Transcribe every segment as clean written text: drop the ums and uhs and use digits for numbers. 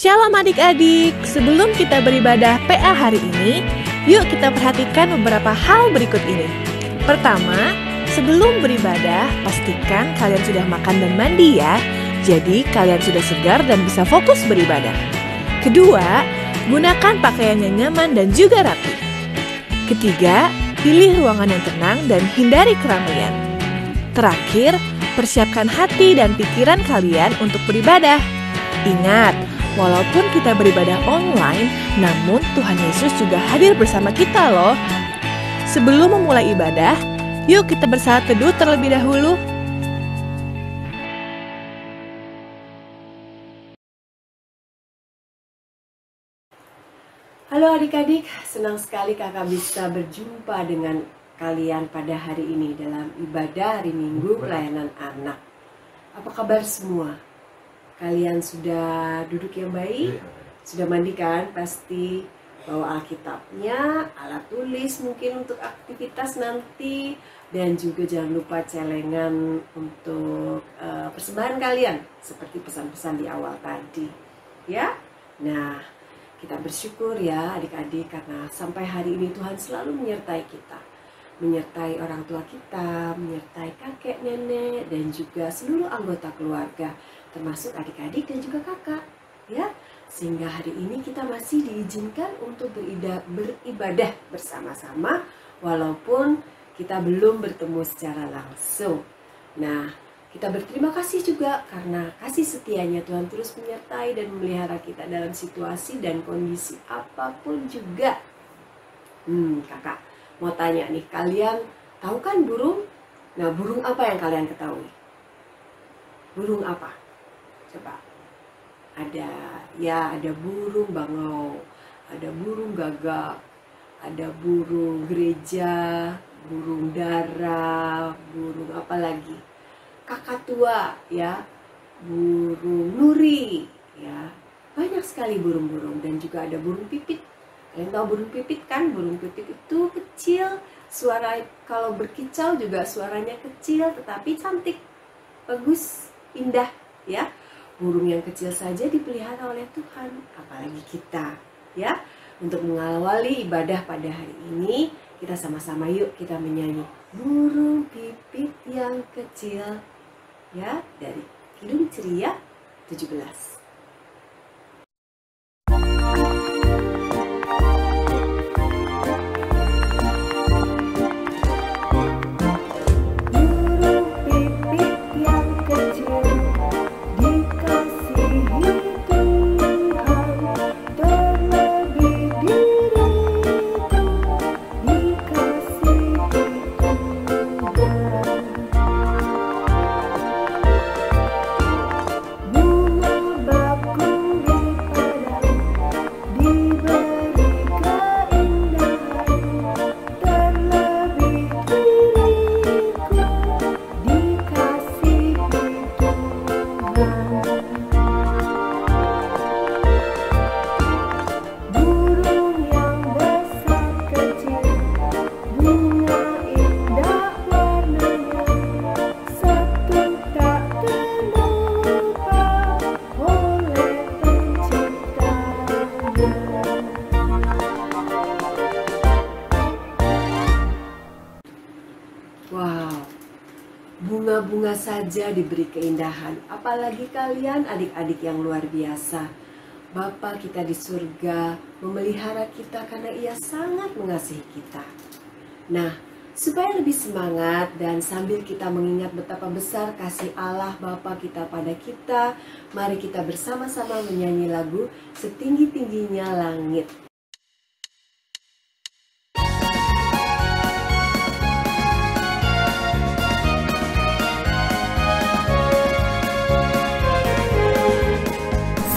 Shalom adik-adik, sebelum kita beribadah PA hari ini, yuk kita perhatikan beberapa hal berikut ini. Pertama, sebelum beribadah, pastikan kalian sudah makan dan mandi ya. Jadi kalian sudah segar dan bisa fokus beribadah. Kedua, gunakan pakaian yang nyaman dan juga rapi. Ketiga, pilih ruangan yang tenang dan hindari keramaian. Terakhir, persiapkan hati dan pikiran kalian untuk beribadah. Ingat, walaupun kita beribadah online, namun Tuhan Yesus juga hadir bersama kita loh. Sebelum memulai ibadah, yuk kita bersaat teduh terlebih dahulu. Halo adik-adik, senang sekali kakak bisa berjumpa dengan kalian pada hari ini dalam ibadah hari Minggu pelayanan anak. Apa kabar semua? Kalian sudah duduk yang baik? Sudah mandi kan? Pasti bawa Alkitabnya, alat tulis mungkin untuk aktivitas nanti, dan juga jangan lupa celengan untuk persembahan kalian seperti pesan-pesan di awal tadi, ya. Nah, kita bersyukur ya adik-adik karena sampai hari ini Tuhan selalu menyertai kita, menyertai orang tua kita, menyertai kakek, nenek, dan juga seluruh anggota keluarga, termasuk adik-adik dan juga kakak, ya. Sehingga hari ini kita masih diizinkan untuk beribadah bersama-sama walaupun kita belum bertemu secara langsung. Nah, kita berterima kasih juga karena kasih setianya Tuhan terus menyertai dan memelihara kita dalam situasi dan kondisi apapun juga. Kakak mau tanya nih, kalian tahu kan burung? Nah, burung apa yang kalian ketahui? Burung apa? Coba. Ada burung bangau, ada burung gagak, ada burung gereja, burung dara, burung apa lagi? Kakatua, ya, burung nuri, ya. Banyak sekali burung-burung, dan juga ada burung pipit. Kalian tahu burung pipit kan? Burung pipit itu kecil, suara kalau berkicau juga suaranya kecil tetapi cantik, bagus, indah, ya. Burung yang kecil saja dipelihara oleh Tuhan, apalagi kita, ya. Untuk mengawali ibadah pada hari ini, kita sama-sama yuk kita menyanyi burung pipit yang kecil, ya, dari Kidung Ceria 17. Bunga-bunga saja diberi keindahan, apalagi kalian adik-adik yang luar biasa. Bapa kita di surga memelihara kita karena Ia sangat mengasihi kita. Nah, supaya lebih semangat dan sambil kita mengingat betapa besar kasih Allah Bapa kita pada kita, mari kita bersama-sama menyanyi lagu Setinggi-tingginya Langit.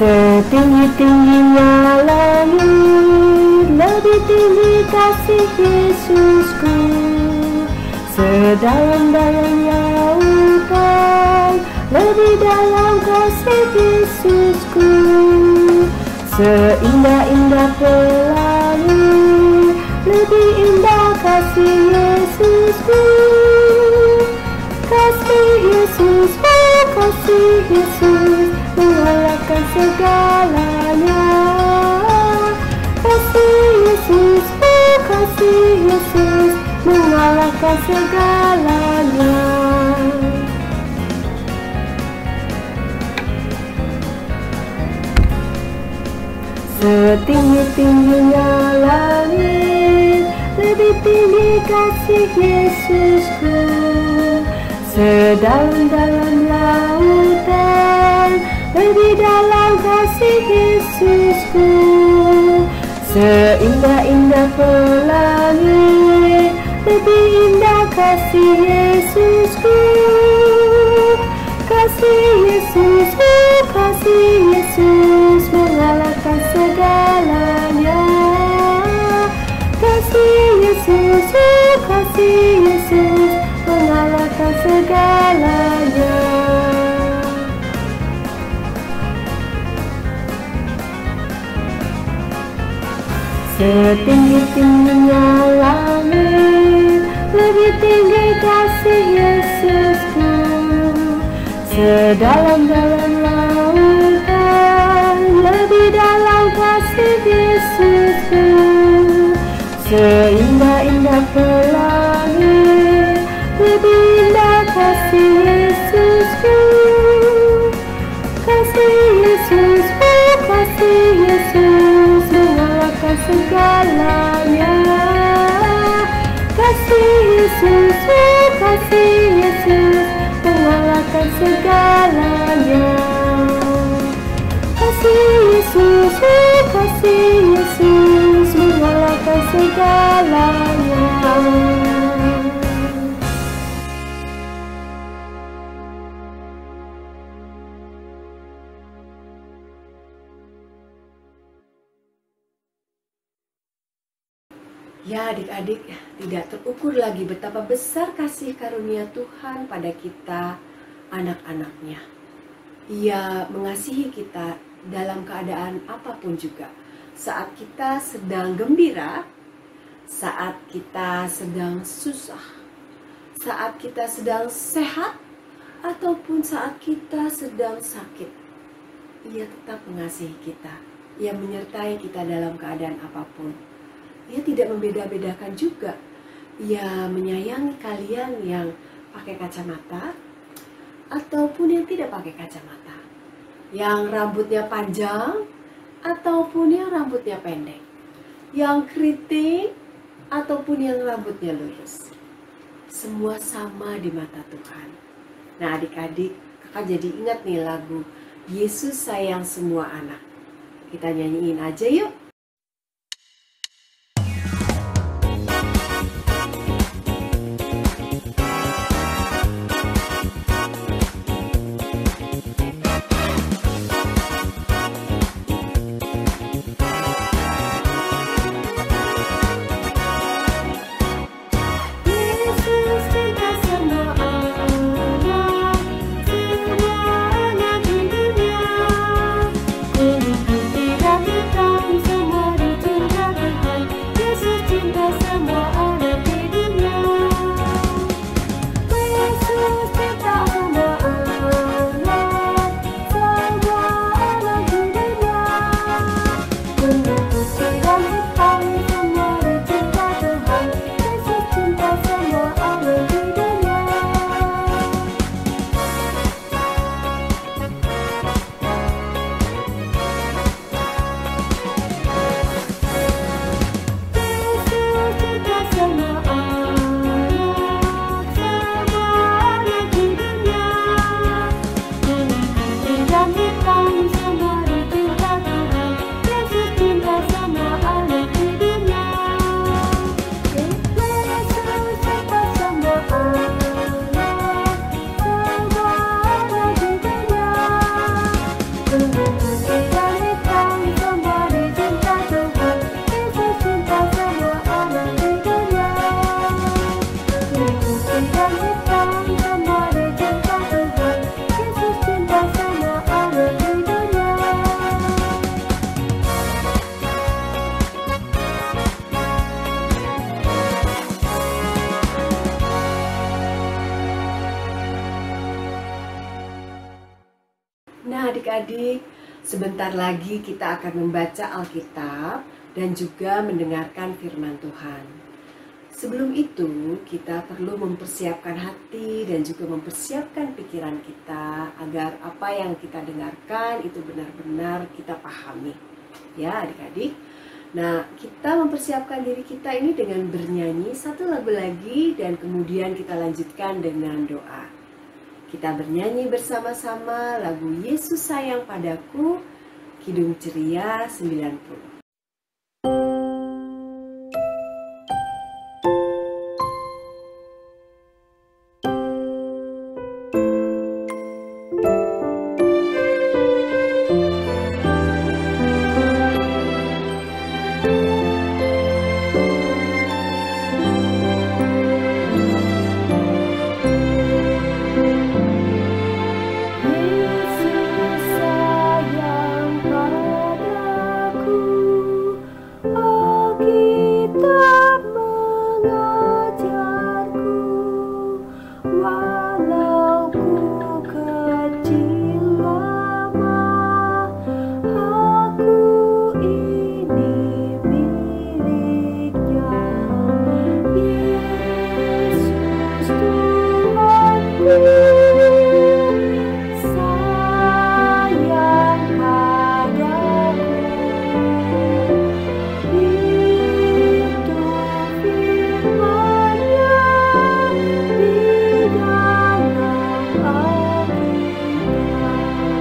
Setinggi-tingginya langit, lebih tinggi kasih Yesusku. Sedalam-dalamnya lautan, lebih dalam kasih Yesusku. Seindah-indah pelangi, lebih indah kasih Yesusku. Kasih Yesus, oh kasih Yesus, mengalahkan segalanya. mengalahkan segalanya. Setinggi-tingginya langit, lebih tinggi kasih Yesusku. Sedalam-dalam lautan, lebih dalam kasih Yesusku. Seindah-indah pelangi, lebih indah kasih Yesusku. Kasih Yesus, kasih Yesus mengalahkan segalanya. Kasih Yesus, kasih Yesus mengalahkan segalanya. Setinggi-tingginya langit, lebih tinggi kasih Yesusku. Sedalam-dalam lautan, lebih dalam kasih Yesusku. Seindah-indah pelangi, lebih indah kasih Yesusku. Kasih Yesus, kasih Yesus mengalahkan segalanya. Kasih Yesus, kasih Yesus mengalahkan segalanya. Kasih Yesus, kasih Yesus mengalahkan segalanya. Ya adik-adik, tidak terukur lagi betapa besar kasih karunia Tuhan pada kita, anak-anaknya. Ia mengasihi kita dalam keadaan apapun juga. Saat kita sedang gembira, saat kita sedang susah, saat kita sedang sehat, ataupun saat kita sedang sakit. Ia tetap mengasihi kita. Ia menyertai kita dalam keadaan apapun. Ia tidak membeda-bedakan juga. Ia menyayangi kalian yang pakai kacamata ataupun yang tidak pakai kacamata. Yang rambutnya panjang ataupun yang rambutnya pendek. Yang keriting ataupun yang rambutnya lurus. Semua sama di mata Tuhan. Nah adik-adik, kakak jadi ingat nih lagu Yesus Sayang Semua Anak. Kita nyanyiin aja yuk. Nah adik-adik, sebentar lagi kita akan membaca Alkitab dan juga mendengarkan firman Tuhan. Sebelum itu, kita perlu mempersiapkan hati dan juga mempersiapkan pikiran kita agar apa yang kita dengarkan itu benar-benar kita pahami. Ya, adik-adik. Nah, kita mempersiapkan diri kita ini dengan bernyanyi satu lagu lagi dan kemudian kita lanjutkan dengan doa. Kita bernyanyi bersama-sama lagu Yesus Sayang Padaku, Kidung Ceria 90. Yesus sayang padaku, Alkitab mengajarku, walau ku kecil lemah, aku ini miliknya. Yesus Tuhanku, sayang padaku, itu firman-Nya di dalam Alkitab. Yesus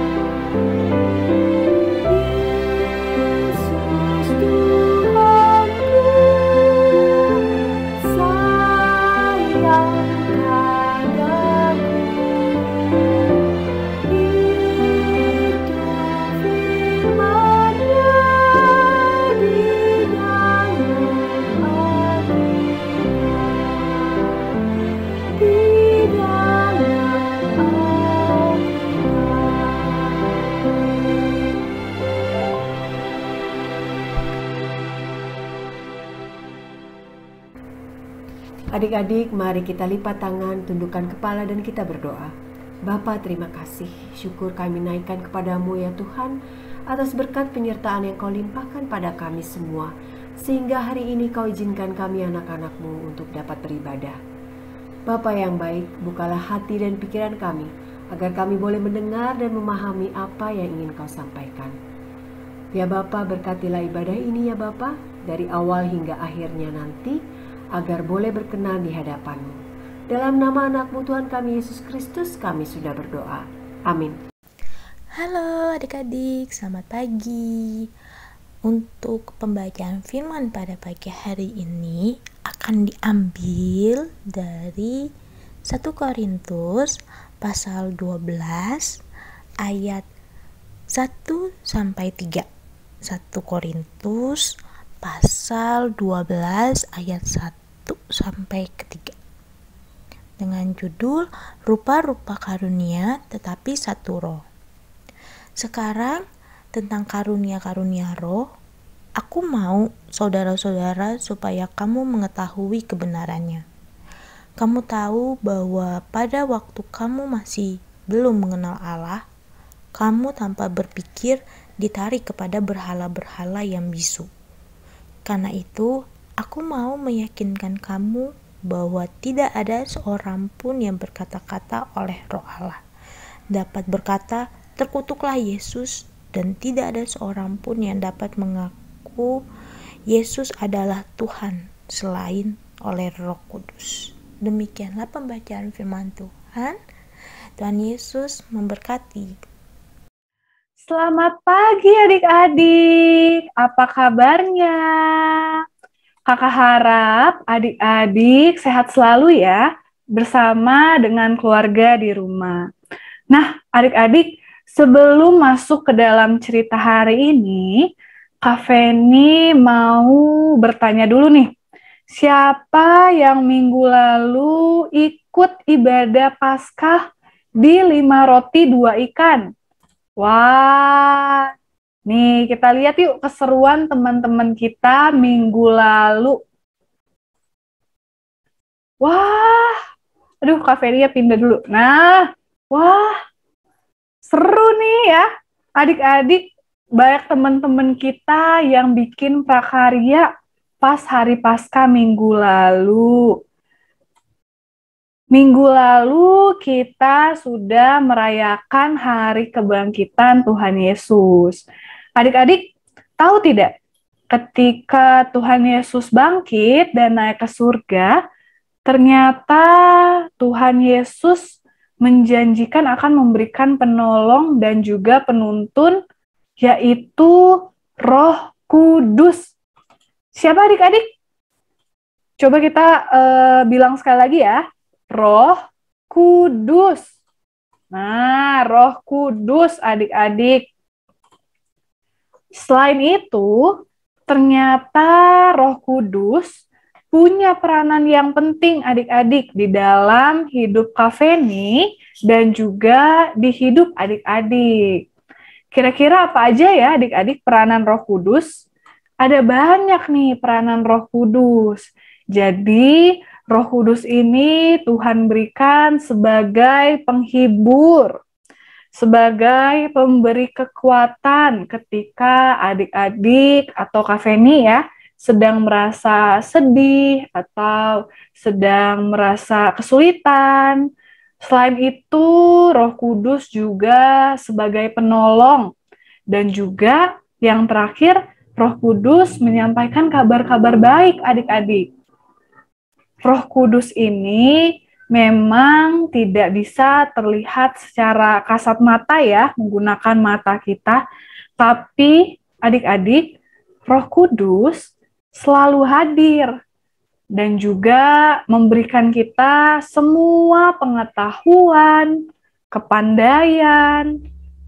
Tuhanku, sayang padaku, itu firman-Nya di dalam Alkitab, di dalam Adik-adik, mari kita lipat tangan, tundukkan kepala dan kita berdoa. Bapa, terima kasih. Syukur kami naikkan kepadamu ya Tuhan, atas berkat penyertaan yang kau limpahkan pada kami semua, sehingga hari ini kau izinkan kami anak-anakmu untuk dapat beribadah. Bapa yang baik, bukalah hati dan pikiran kami, agar kami boleh mendengar dan memahami apa yang ingin kau sampaikan. Ya Bapa, berkatilah ibadah ini ya Bapa, dari awal hingga akhirnya nanti, agar boleh berkenan di hadapan-Mu. Dalam nama anak-Mu Tuhan kami Yesus Kristus, kami sudah berdoa. Amin. Halo adik-adik, selamat pagi. Untuk pembacaan firman pada pagi hari ini akan diambil dari 1 Korintus pasal 12 ayat 1 sampai 3. 1 Korintus pasal 12 ayat 1 sampai ke 3. Dengan judul Rupa-rupa karunia tetapi satu roh. Sekarang tentang karunia-karunia roh, aku mau saudara-saudara supaya kamu mengetahui kebenarannya. Kamu tahu bahwa pada waktu kamu masih belum mengenal Allah, kamu tanpa berpikir ditarik kepada berhala-berhala yang bisu. Karena itu, aku mau meyakinkan kamu bahwa tidak ada seorang pun yang berkata-kata oleh Roh Allah dapat berkata, terkutuklah Yesus, dan tidak ada seorang pun yang dapat mengaku Yesus adalah Tuhan selain oleh Roh Kudus. Demikianlah pembacaan firman Tuhan. Tuhan Yesus memberkati. Selamat pagi adik-adik, apa kabarnya? Kakak harap adik-adik sehat selalu ya, bersama dengan keluarga di rumah. Nah, adik-adik, sebelum masuk ke dalam cerita hari ini, Kak Feni mau bertanya dulu nih, siapa yang minggu lalu ikut ibadah Paskah di 5 roti 2 ikan? Wah, nih kita lihat yuk keseruan teman-teman kita minggu lalu. Wah, aduh Kak Feria pindah dulu. Nah, wah, seru nih ya. Adik-adik, banyak teman-teman kita yang bikin prakarya pas hari Paskah minggu lalu. Minggu lalu kita sudah merayakan hari kebangkitan Tuhan Yesus. Adik-adik, tahu tidak? Ketika Tuhan Yesus bangkit dan naik ke surga, ternyata Tuhan Yesus menjanjikan akan memberikan penolong dan juga penuntun, yaitu Roh Kudus. Siapa adik-adik? Coba kita bilang sekali lagi ya. Roh Kudus. Nah, Roh Kudus adik-adik. Selain itu, ternyata Roh Kudus punya peranan yang penting adik-adik di dalam hidup Kak Feni dan juga di hidup adik-adik. Kira-kira apa aja ya adik-adik peranan Roh Kudus? Ada banyak nih peranan Roh Kudus. Jadi, Roh Kudus ini Tuhan berikan sebagai penghibur, sebagai pemberi kekuatan ketika adik-adik atau Kak Feni ya sedang merasa sedih atau sedang merasa kesulitan. Selain itu, Roh Kudus juga sebagai penolong. Dan juga yang terakhir, Roh Kudus menyampaikan kabar-kabar baik adik-adik. Roh Kudus ini memang tidak bisa terlihat secara kasat mata ya, menggunakan mata kita. Tapi adik-adik, Roh Kudus selalu hadir dan juga memberikan kita semua pengetahuan, kepandaian,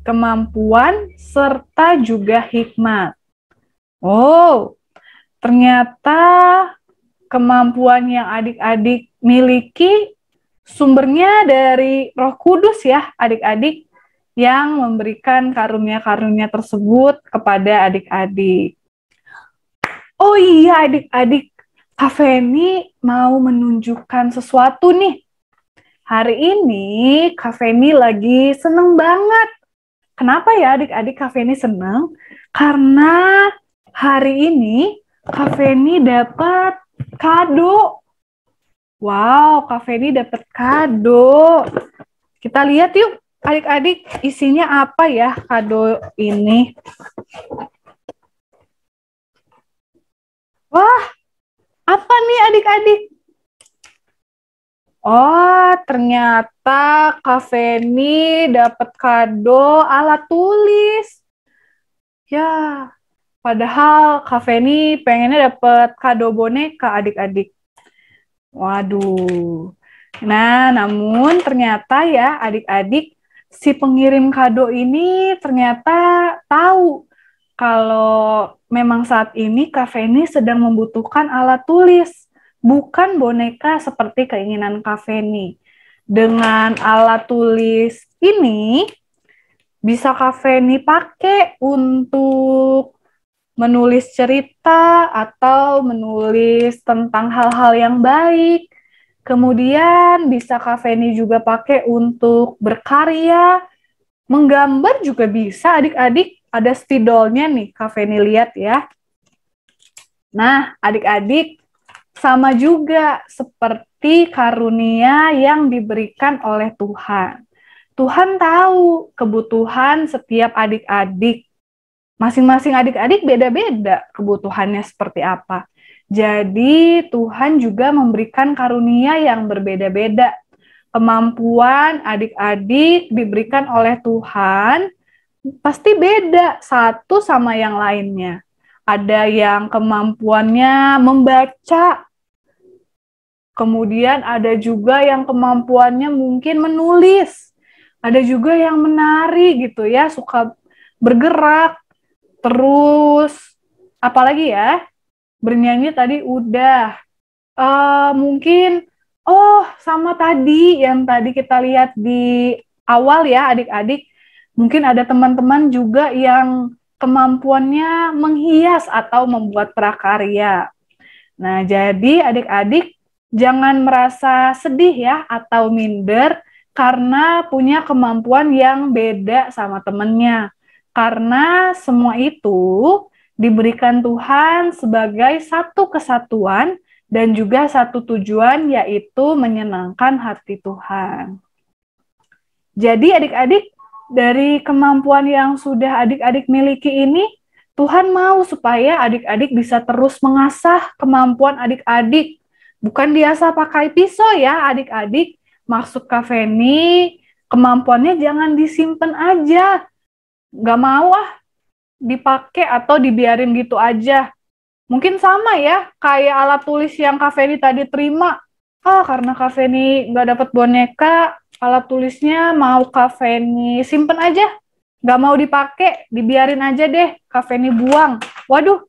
kemampuan, serta juga hikmat. Oh, ternyata kemampuan yang adik-adik miliki sumbernya dari Roh Kudus ya, adik-adik, yang memberikan karunia-karunia tersebut kepada adik-adik. Oh iya adik-adik, Kak Feni mau menunjukkan sesuatu nih. Hari ini Kak Feni lagi seneng banget. Kenapa ya adik-adik Kak Feni seneng? Karena hari ini Kak Feni dapat kado. Wow, Kak Feni dapat kado. Kita lihat yuk, adik-adik, isinya apa ya kado ini? Wah, apa nih adik-adik? Oh, ternyata Kak Feni dapat kado alat tulis. Ya, padahal Kak Feni pengennya dapat kado boneka adik-adik. Waduh. Nah, namun ternyata ya adik-adik, si pengirim kado ini ternyata tahu kalau memang saat ini Kak Feni sedang membutuhkan alat tulis, bukan boneka seperti keinginan Kak Feni. Dengan alat tulis ini, bisa Kak Feni pakai untuk menulis cerita atau menulis tentang hal-hal yang baik. Kemudian bisa Kak Feni juga pakai untuk berkarya, menggambar juga bisa adik-adik. Ada spidolnya nih, Kak Feni lihat ya. Nah, adik-adik, sama juga seperti karunia yang diberikan oleh Tuhan. Tuhan tahu kebutuhan setiap adik-adik. Masing-masing adik-adik beda-beda kebutuhannya seperti apa. Jadi Tuhan juga memberikan karunia yang berbeda-beda. Kemampuan adik-adik diberikan oleh Tuhan pasti beda satu sama yang lainnya. Ada yang kemampuannya membaca, kemudian ada juga yang kemampuannya mungkin menulis, ada juga yang menari gitu ya, suka bergerak, terus apalagi ya, bernyanyi tadi udah, mungkin, sama tadi yang tadi kita lihat di awal ya adik-adik, mungkin ada teman-teman juga yang kemampuannya menghias atau membuat prakarya. Nah, jadi adik-adik jangan merasa sedih ya atau minder karena punya kemampuan yang beda sama temennya. Karena semua itu diberikan Tuhan sebagai satu kesatuan dan juga satu tujuan, yaitu menyenangkan hati Tuhan. Jadi adik-adik, dari kemampuan yang sudah adik-adik miliki ini, Tuhan mau supaya adik-adik bisa terus mengasah kemampuan adik-adik. Bukan biasa pakai pisau ya adik-adik. Maksud Kak Feni, kemampuannya jangan disimpan aja. Nggak mau dipakai atau dibiarin gitu aja. Mungkin sama ya, kayak alat tulis yang Kak Feni tadi terima. Karena Kak Feni nggak dapat boneka, alat tulisnya mau Kak Feni simpen aja. Nggak mau dipakai, dibiarin aja deh, Kak Feni buang. Waduh,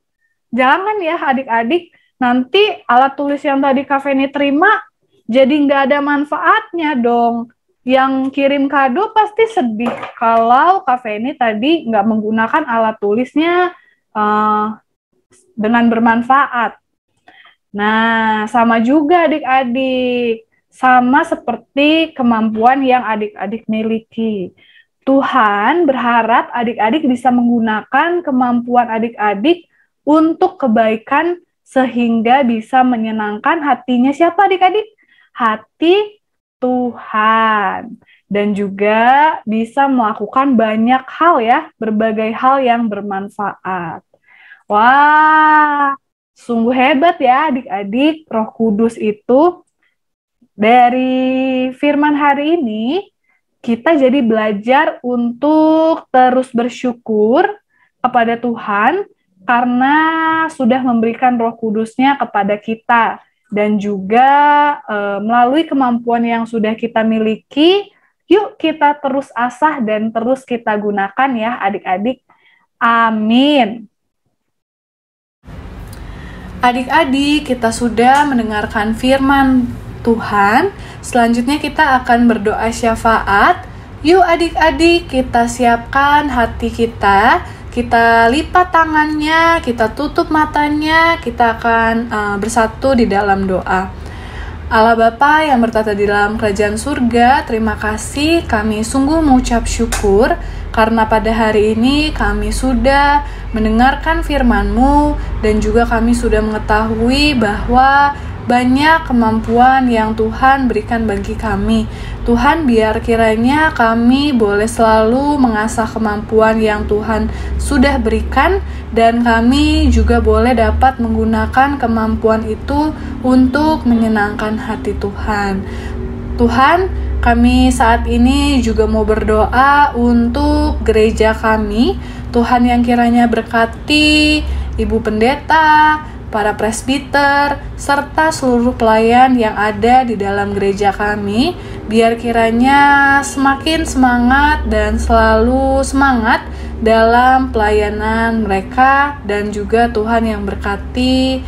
jangan ya adik-adik. Nanti alat tulis yang tadi Kak Feni terima, jadi nggak ada manfaatnya dong. Yang kirim kado pasti sedih kalau Kak Feni tadi nggak menggunakan alat tulisnya dengan bermanfaat. Nah, sama juga adik-adik. Sama seperti kemampuan yang adik-adik miliki. Tuhan berharap adik-adik bisa menggunakan kemampuan adik-adik untuk kebaikan sehingga bisa menyenangkan hatinya siapa adik-adik? Hati Tuhan. Dan juga bisa melakukan banyak hal ya, berbagai hal yang bermanfaat. Wah, sungguh hebat ya adik-adik. Roh Kudus itu dari firman hari ini kita jadi belajar untuk terus bersyukur kepada Tuhan karena sudah memberikan Roh Kudus-Nya kepada kita. Dan juga melalui kemampuan yang sudah kita miliki, yuk kita terus asah dan terus kita gunakan ya adik-adik. Amin. Adik-adik, kita sudah mendengarkan firman Tuhan. Selanjutnya kita akan berdoa syafaat. Yuk adik-adik, kita siapkan hati kita. Kita lipat tangannya, kita tutup matanya, kita akan bersatu di dalam doa. Allah Bapa yang bertata di dalam kerajaan surga, terima kasih, kami sungguh mengucap syukur karena pada hari ini kami sudah mendengarkan firman-Mu dan juga kami sudah mengetahui bahwa banyak kemampuan yang Tuhan berikan bagi kami. Tuhan, biar kiranya kami boleh selalu mengasah kemampuan yang Tuhan sudah berikan dan kami juga boleh dapat menggunakan kemampuan itu untuk menyenangkan hati Tuhan. Tuhan, kami saat ini juga mau berdoa untuk gereja kami. Tuhan yang kiranya berkati Ibu Pendeta, para presbiter, serta seluruh pelayan yang ada di dalam gereja kami, biar kiranya semakin semangat dan selalu semangat dalam pelayanan mereka, dan juga Tuhan yang berkati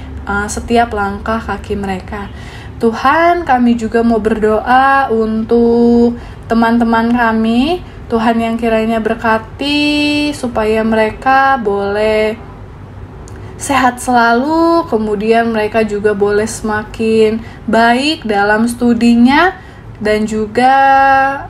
setiap langkah kaki mereka. Tuhan, kami juga mau berdoa untuk teman-teman kami, Tuhan yang kiranya berkati supaya mereka boleh sehat selalu, kemudian mereka juga boleh semakin baik dalam studinya, dan juga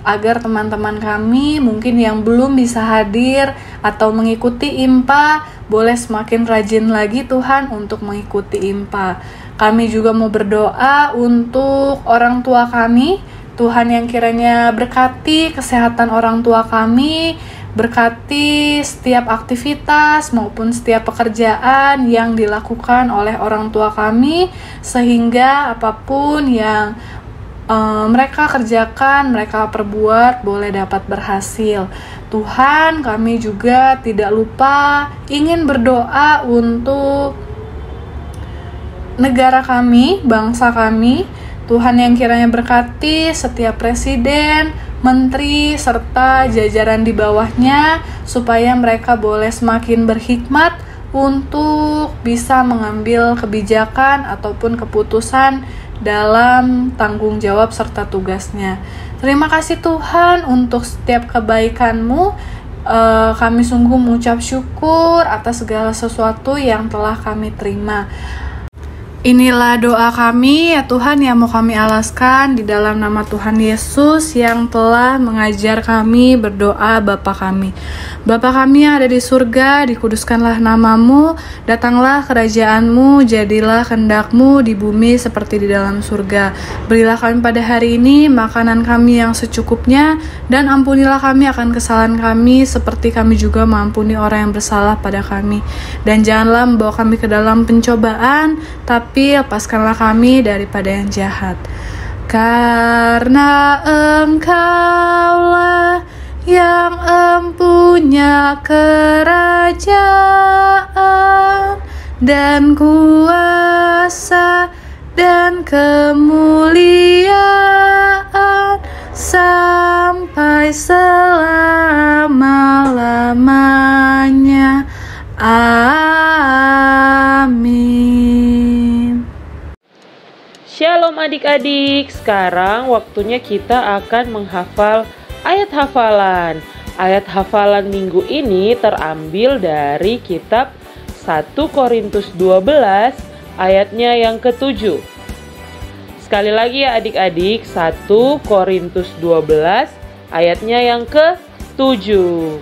agar teman-teman kami mungkin yang belum bisa hadir atau mengikuti IMPA boleh semakin rajin lagi Tuhan untuk mengikuti IMPA. Kami juga mau berdoa untuk orang tua kami, Tuhan yang kiranya berkati kesehatan orang tua kami, berkati setiap aktivitas maupun setiap pekerjaan yang dilakukan oleh orang tua kami, sehingga apapun yang mereka kerjakan, mereka perbuat boleh dapat berhasil. Tuhan, kami juga tidak lupa ingin berdoa untuk negara kami, bangsa kami. Tuhan yang kiranya berkati setiap presiden, menteri, serta jajaran di bawahnya, supaya mereka boleh semakin berhikmat untuk bisa mengambil kebijakan ataupun keputusan dalam tanggung jawab serta tugasnya. Terima kasih Tuhan untuk setiap kebaikan-Mu. Kami sungguh mengucap syukur atas segala sesuatu yang telah kami terima. Inilah doa kami ya Tuhan yang mau kami alaskan di dalam nama Tuhan Yesus yang telah mengajar kami berdoa Bapa kami. Bapa kami yang ada di surga, dikuduskanlah namamu, datanglah kerajaanmu, jadilah kehendak-Mu di bumi seperti di dalam surga. Berilah kami pada hari ini makanan kami yang secukupnya, dan ampunilah kami akan kesalahan kami seperti kami juga mengampuni orang yang bersalah pada kami. Dan janganlah membawa kami ke dalam pencobaan, tapi lepaskanlah kami daripada yang jahat. Karena Engkaulah yang empunya kerajaan dan kuasa dan kemuliaan sampai selama-lamanya. Amin. Shalom adik-adik, sekarang waktunya kita akan menghafal ayat hafalan. Ayat hafalan minggu ini terambil dari kitab 1 Korintus 12 ayatnya yang ke-7. Sekali lagi ya adik-adik, 1 Korintus 12 ayatnya yang ke-7.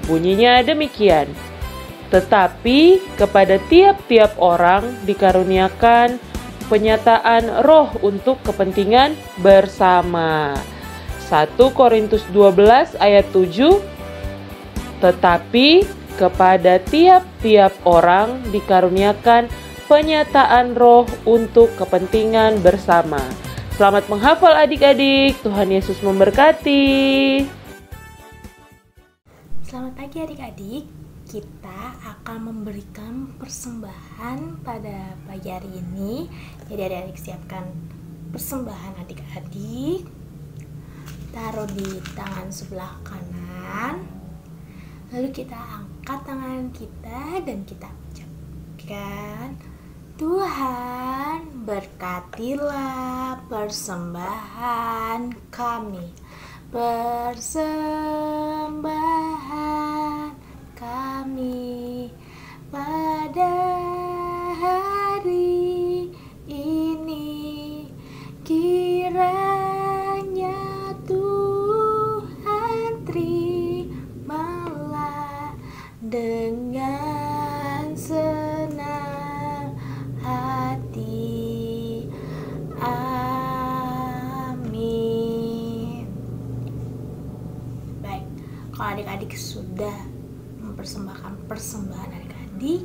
Bunyinya demikian. Tetapi kepada tiap-tiap orang dikaruniakan penyataan roh untuk kepentingan bersama. 1 Korintus 12 ayat 7. Tetapi kepada tiap-tiap orang dikaruniakan penyataan roh untuk kepentingan bersama. Selamat menghafal adik-adik. Tuhan Yesus memberkati. Selamat pagi adik-adik. Kita akan memberikan persembahan pada pagi hari ini. Jadi adik-adik siapkan persembahan adik-adik. Taruh di tangan sebelah kanan. Lalu kita angkat tangan kita dan kita ucapkan, Tuhan berkatilah persembahan kami. Persembahan kami pada hari ini, kiranya Tuhan terimalah dengan senang hati. Amin. Baik, kalau adik-adik sudah mempersembahkan persembahan adik-adik,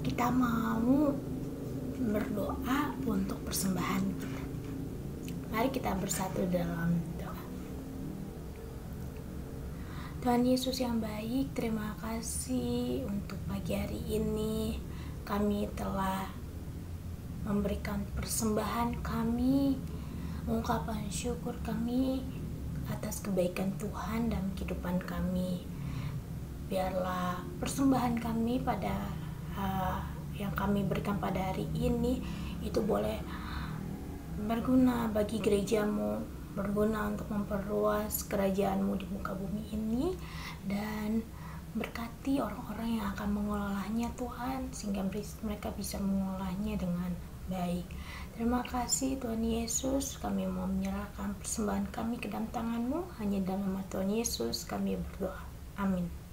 kita mau berdoa untuk persembahan kita. Mari kita bersatu dalam doa. Tuhan Yesus yang baik, terima kasih untuk pagi hari ini. Kami telah memberikan persembahan kami, ungkapan syukur kami atas kebaikan Tuhan dalam kehidupan kami. Biarlah persembahan kami pada yang kami berikan pada hari ini itu boleh berguna bagi gerejamu, berguna untuk memperluas kerajaanmu di muka bumi ini, dan berkati orang-orang yang akan mengelolanya Tuhan, sehingga mereka bisa mengelolanya dengan baik. Terima kasih Tuhan Yesus, kami mau menyerahkan persembahan kami ke dalam tangan-Mu. Hanya dalam nama Tuhan Yesus kami berdoa. Amin.